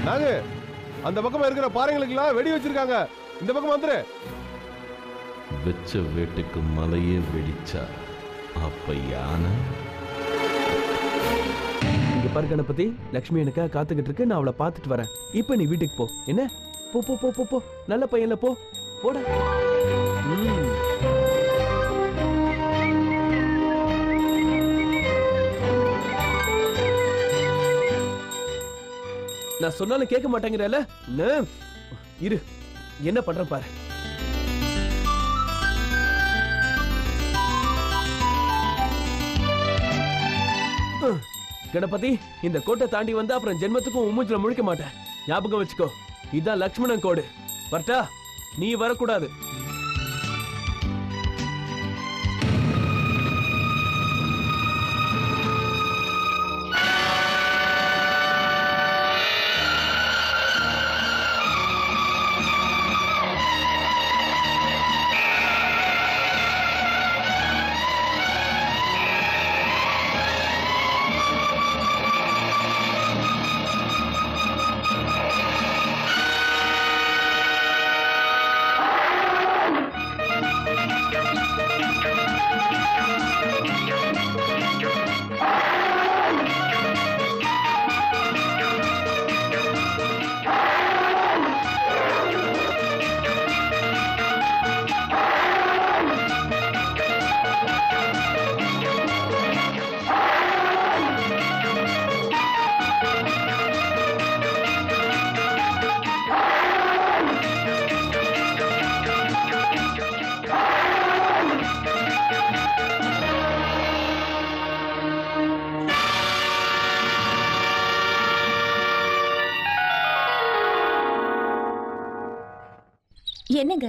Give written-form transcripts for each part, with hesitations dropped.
நாங்க அந்த பக்கமா இருக்கிற பாறைகளுக்கெல்லாம் வெடி வச்சிருக்காங்க. இந்த பக்கம் வந்துரு. வெச்ச வேட்டுக்கு மலையே வெடிச்சா அப்ப யானை. இங்க பாரு கணபதி, லட்சுமி எனக்கா காத்துக்கிட்டு இருக்கு. நான் அவளை பார்த்துட்டு வரேன். இப்ப நீ வீட்டுக்கு போ. என்ன? போ போ போ போ போ. நல்ல பையன்ல போ. போட. நான் சொன்னாலும் கேட்க மாட்டேங்கிறல. இரு, என்ன பண்ற பாரு. கணபதி, இந்த கோட்டை தாண்டி வந்தா அப்புறம் ஜென்மத்துக்கும் உம்முஞ்சில முழிக்க மாட்டேன். ஞாபகம் வச்சுக்கோ, இதான் லக்ஷ்மணன் கோடு. வரட்டா? நீ வரக்கூடாது. என்னங்க,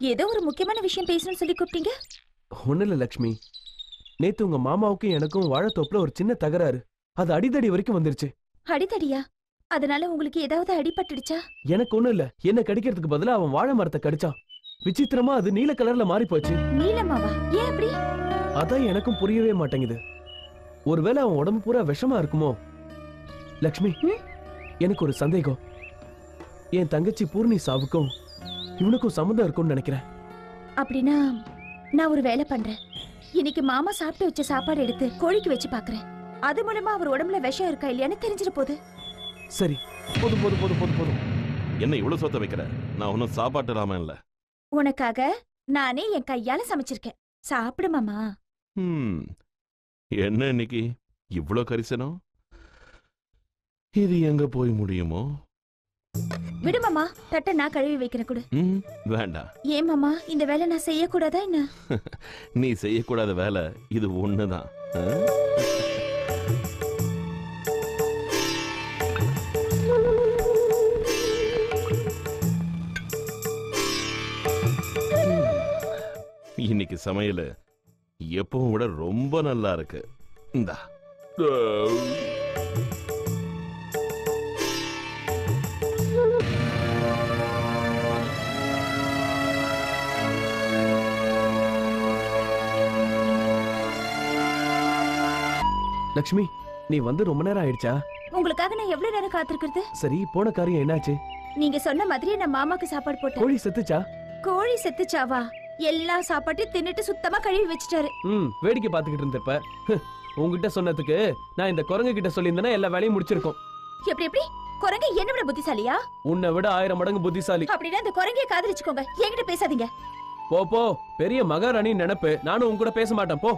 ஏதோ ஒரு முக்கியமான விஷயம் பேசணும்னு சொல்லி கூப்பிட்டீங்க? ஒண்ணு இல்ல லட்சுமி, நேத்து உங்க மாமாவுக்கும் எனக்கும் வாழைத்தோப்புல ஒரு சின்ன தகராறு. அது அடிதடி வரைக்கும் வந்துருச்சு. அடிதடியா? அதனால உங்களுக்கு ஏதாவது அடிபட்டுடுச்சா? எனக்கு ஒண்ணும் இல்ல. என்ன கடிக்கிறதுக்கு பதிலா அவன் வாழை மரத்தை கடிச்சான். விசித்திரமா அது நீல கலர்ல மாறி போச்சு. நீலமாவா? ஏன் அப்படி? அதான் எனக்கும் புரியவே மாட்டேங்குது. ஒருவேளை அவன் உடம்பு பூரா விஷமா இருக்குமோ? லட்சுமி, எனக்கு ஒரு சந்தேகம். என் தங்கச்சி பூர்ணி சாவுக்கும் இவனுக்கும் சம்மந்தம் இருக்கும்னு நினைக்கிறேன். அப்படின்னா நான் ஒரு வேலை பண்றேன். இன்னைக்கு மாமா சாப்பிட்டு வச்ச சாப்பாடு எடுத்து கோழிக்கு வச்சு பாக்குறேன். அது மூலமா அவர் உடம்புல விஷம் இருக்கா இல்லையான்னு தெரிஞ்சிட போகுது. சரி, போதும் போதும் போதும் போதும் போதும். என்ன இவ்வளவு சொத்த வைக்கிற? நான் ஒன்னும் சாப்பாட்டு ராமன் இல்ல. உனக்காக நானே என் கையால சமைச்சிருக்கேன். சாப்பிடு மாமா. என்ன இன்னைக்கு இவ்வளவு கரிசனம்? இது எங்க போய் முடியுமோ? விடு மாமா, தட்டை நான் கழுவி வைக்கிறேன். கொடு. வேண்டாம். ஏன் மாமா, இந்த வேலை நான் செய்யக்கூடாதா என்ன? நீ செய்யக்கூடாத வேலை இது ஒண்ணுதான். இன்னைக்கு சமையல் எப்பவும் விட ரொம்ப நல்லா இருக்கு. இந்தா. லட்சுமி, நீ வந்து ரொம்ப நேரம் ஆயிடுச்சா? உங்களுக்காக நான் எவ்வளவு நேரம் காத்திருக்கிறது? சரி, போன காரியம் என்னாச்சு? நீங்க சொன்ன மாதிரியே நான் மாமாக்கு சாப்பாடு போட்டேன். கோழி செத்துச்சா? கோழி செத்துச்சாவா? எல்லா சாப்பாட்டையும் தின்னுட்டு சுத்தமா கழுவி வச்சுட்டாரு. வேடிக்கை பாத்துக்கிட்டு இருந்தப்ப உங்ககிட்ட சொன்னதுக்கு நான் இந்த குரங்கு கிட்ட சொல்லியிருந்தேன்னா எல்லா வேலையும் முடிச்சிருக்கோம். எப்படி எப்படி? குரங்கு என்ன விட புத்திசாலியா? உன்னை விட 1000 மடங்கு புத்திசாலி. அப்படின்னா இந்த குரங்கைய காதலிச்சுக்கோங்க, என்கிட்ட பேசாதீங்க. போ போ, பெரிய மகாராணி நினைப்பு. நானும் உங்க கூட பேச மாட்டேன். போ.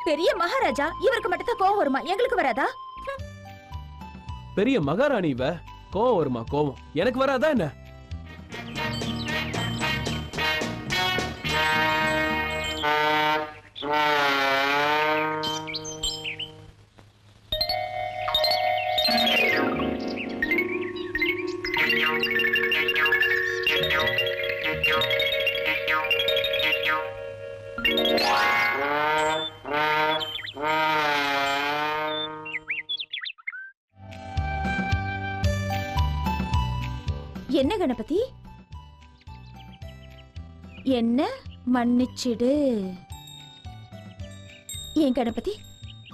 பெரிய மகாராஜா, இவருக்கு மட்டும் தான் கோவம் வருமா? எங்களுக்கு வராதா? பெரிய மகாராணி இவ, கோவம் வருமா? கோவம் எனக்கு வராதா என்ன? என்ன கணபதி? என்ன மன்னிச்சிடு. ஏன் கணபதி,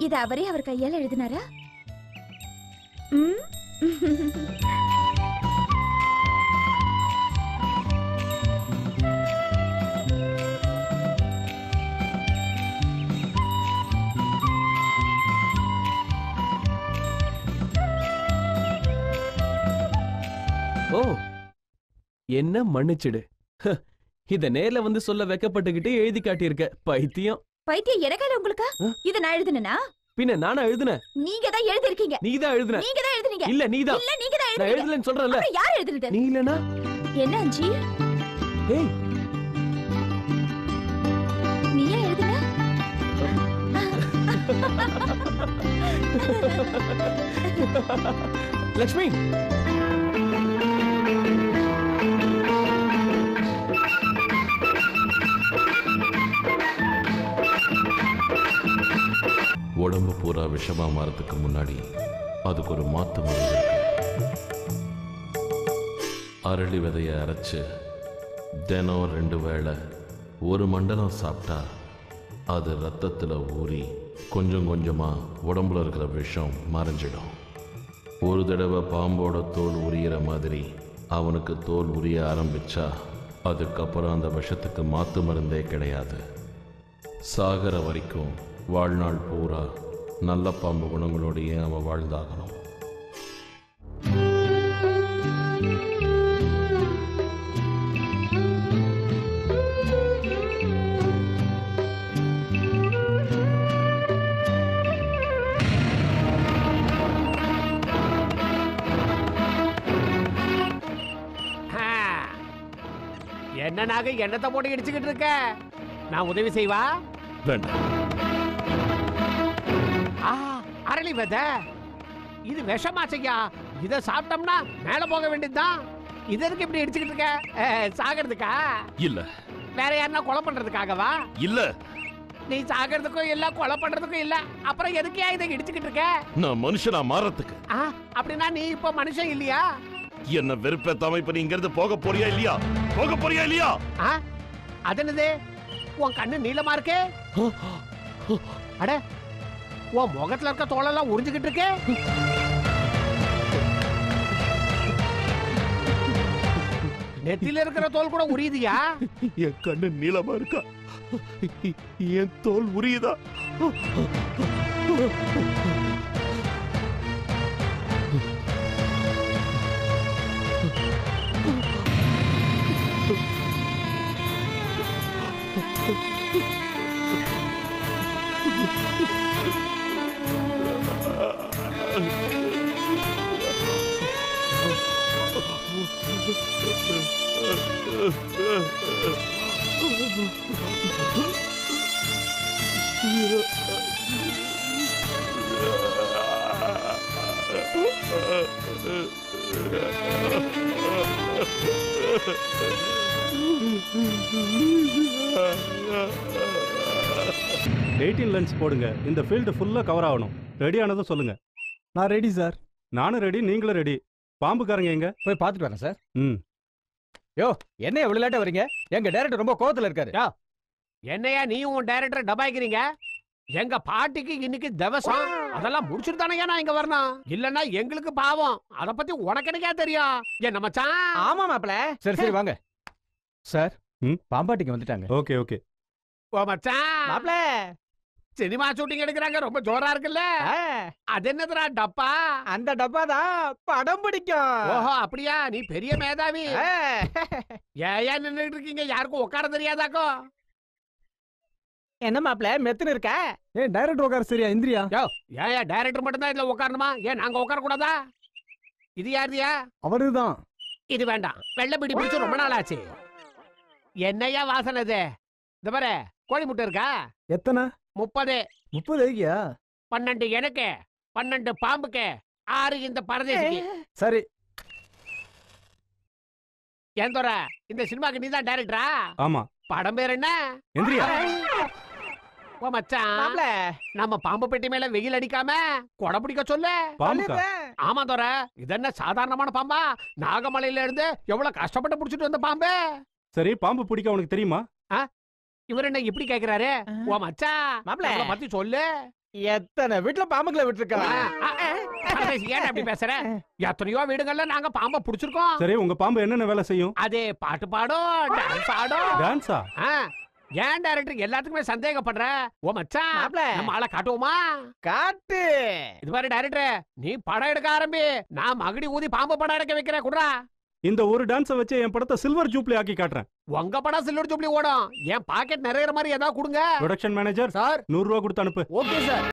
இத அவரே அவர் கையால எழுதினாரா? ம். ஓ, என்ன மன்னிச்சிடு. இத நேர்ல வந்து சொல்ல வெக்கப்பட்டுக்கிட்டு எழுதி காட்டியிருக்க. பைத்தியம். பைத்தியம் எனக்கால உங்களுக்கு? இத நான் எழுதுனேனா? பின்ன நானா எழுதுனேன்? நீங்க தான் எழுதி இருக்கீங்க. நீதான் எழுதுன. நீங்க தான் எழுதுனீங்க. இல்ல நீதான். இல்ல நீங்க தான் நான் எழுதுனீங்க. எழுதலன்னு சொல்றேன்ல. அப்புறம் யார் எழுதுனது? நீ இல்லனா? என்ன அஞ்சி? ஏய், நீ ஏன் எழுதுன? லட்சுமி. உடம்பு பூரா விஷமா மாறதுக்கு முன்னாடி அதுக்கு ஒரு மாத்து மருந்து இருக்கு. அரளி விதைய அரைச்சு தினம் 2 வேளை 1 மண்டலம் சாப்பிட்டா அது ரத்தத்தில் ஊறி கொஞ்சம் கொஞ்சமா உடம்புல இருக்கிற விஷம் மறைஞ்சிடும். ஒரு தடவை பாம்போட தோல் உரியிற மாதிரி அவனுக்கு தோல் உரிய ஆரம்பிச்சா அதுக்கப்புறம் அந்த விஷத்துக்கு மாத்து மருந்தே கிடையாது. சாகர வரைக்கும் வாழ்நாள் பூரா நல்ல பாம்பு குணங்களோடையே அவன் வாழ்ந்தாகணும். என்னனாக எண்ணத்தை போட்டு இடிச்சுக்கிட்டு இருக்க? நான் உதவி செய்வா? வேண்டாம். அரளி விதை இது விஷமாச்சையா. இத சாப்பிட்டோம்னா மேல போக வேண்டியதுதான். இது எதுக்கு இப்படி இடிச்சுக்கிட்டு இருக்க? சாகிறதுக்கா? இல்ல. வேற யாருன்னா கொலை பண்றதுக்காகவா? இல்ல. நீ சாகிறதுக்கும் இல்ல கொலை பண்றதுக்கும் இல்ல, அப்புறம் எதுக்கே இதை இடிச்சுக்கிட்டு இருக்க? நான் மனுஷனா மாறத்துக்கு. அப்படின்னா நீ இப்ப மனுஷன் இல்லையா? என்ன வெறுப்பேத்தாம இப்ப நீ இங்க இருந்து போக போறியா இல்லையா? போக போறியா இல்லையா? அது என்னது? உன் கண்ணு நீளமா இருக்கே. அட, உன் முகத்துல இருக்க தோலெல்லாம் உறிஞ்சுக்கிட்டு இருக்கே. நெத்தில இருக்கிற தோல் கூட உரியுதியா? என் கண்ணு நீளமா இருக்கா? என் தோல் உரியுதா? லஞ்ச் போடுங்க. இந்த ஃபீல்டு ஃபுல்லா கவர் ஆகணும். ரெடி ஆனதும் சொல்லுங்க. நான் ரெடி சார். நானும் ரெடி, நீங்களும் ரெடி. பாம்புக்காரங்க எங்க? போய் பார்த்துட்டு வரேன் சார். யோ, என்ன எவ்வளவு லேட்டா வரீங்க? எங்க டைரக்டர் ரொம்ப கோவத்துல இருக்காரு. என்னையா நீயும் உன் டைரக்டர் டபாய்க்கிறீங்க? எங்க பாட்டிக்கு இன்னைக்கு திவசம். அதெல்லாம் முடிச்சுட்டு தானே நான் இங்க வரணும். இல்லன்னா எங்களுக்கு பாவம். அத பத்தி உனக்கு எனக்கே தெரியும். என்ன மச்சான்? ஆமா மாப்ள. சரி சரி வாங்க சார். பாம்பாட்டிக்கு வந்துட்டாங்க. Okay okay. ஓ மச்சான் மாப்ள, சினிமா ஷூட்டிங் எடுக்கிறாங்க, ரொம்ப ஜோரா இருக்குல்ல. அது என்னதுடா டப்பா? அந்த டப்பா தான் படம் பிடிக்கும். ஓஹோ அப்படியா? நீ பெரிய மேதாவி. ஏன் நின்னுட்டு இருக்கீங்க? யாருக்கும் உட்கார தெரியாதாக்கோ? என்ன மாப்ள மெத்துன்னு இருக்க? ஏன் டைரக்டர் உட்கார சரியா இந்திரியா? ஏன் டைரக்டர் மட்டும் தான் இதுல உட்காரணுமா? ஏன் நாங்க உட்கார கூடாதா? இது யாருதியா? அவருதான். இது வேண்டாம். வெள்ளை பிடி பிடிச்சு ரொம்ப நாள் ஆச்சு. என்னையா வாசனை இது? இந்த பாரு, கோழி முட்டை இருக்கா? எத்தனை? 30. 30 ஐயா? 12 எனக்கு, 12 பாம்புக்கு, 6 இந்த பரதேசிக்கு. சரி. ஏன் தோற, இந்த சினிமாக்கு நீ தான் டைரக்டரா? ஆமா. படம் பேர் என்ன? எந்திரியா. ஓ மச்சான், நம்ம பாம்பு பெட்டி மேல வெயில் அடிக்காம கொடை பிடிக்க சொல்லு. ஆமா தோற, இது என்ன சாதாரணமான பாம்பா? நாகமலையில இருந்து எவ்வளவு கஷ்டப்பட்டு புடிச்சிட்டு வந்த பாம்பு. சரி, பாம்பு பிடிக்க உனக்கு தெரியுமா? இவர் என்ன இப்படி கேக்குறாரு? ஓ மச்சான், நம்மள பத்தி சொல்லு. எத்தனை வீட்டுல பாம்புகளை விட்டுருக்காங்க. ஏன் அப்படி பேசுற? எத்தனையோ வீடுகள்ல நாங்க பாம்பை புடிச்சிருக்கோம். சரி உங்க பாம்பு என்னென்ன வேலை செய்யும்? அதே பாட்டு பாடும், டான்ஸ் ஆடும். டான்ஸா? ஏன் டைரக்டர் எல்லாத்துக்குமே சந்தேகப்படுற? ஓ மச்சான், மாப்ள. நம்ம ஆளை காட்டுவோமா? காட்டு. இது மாதிரி டைரக்டர், நீ படம் எடுக்க ஆரம்பி, நான் மகுடி ஊதி பாம்பு படம் எடுக்க வைக்கிறேன். குடுறா. இந்த ஒரு டான்ஸை வச்சு என் படத்தை சில்வர் ஜூப்ளி ஆக்கி காட்டுறேன். உங்க படம் சில்வர் ஜூப்ளி ஓடும். என் பாக்கெட் நிறைய மாதிரி ஏதாவது கொடுங்க. ப்ரொடக்ஷன் மேனேஜர் சார் 100 ரூபா கொடுத்து அனுப்பு. Okay sir.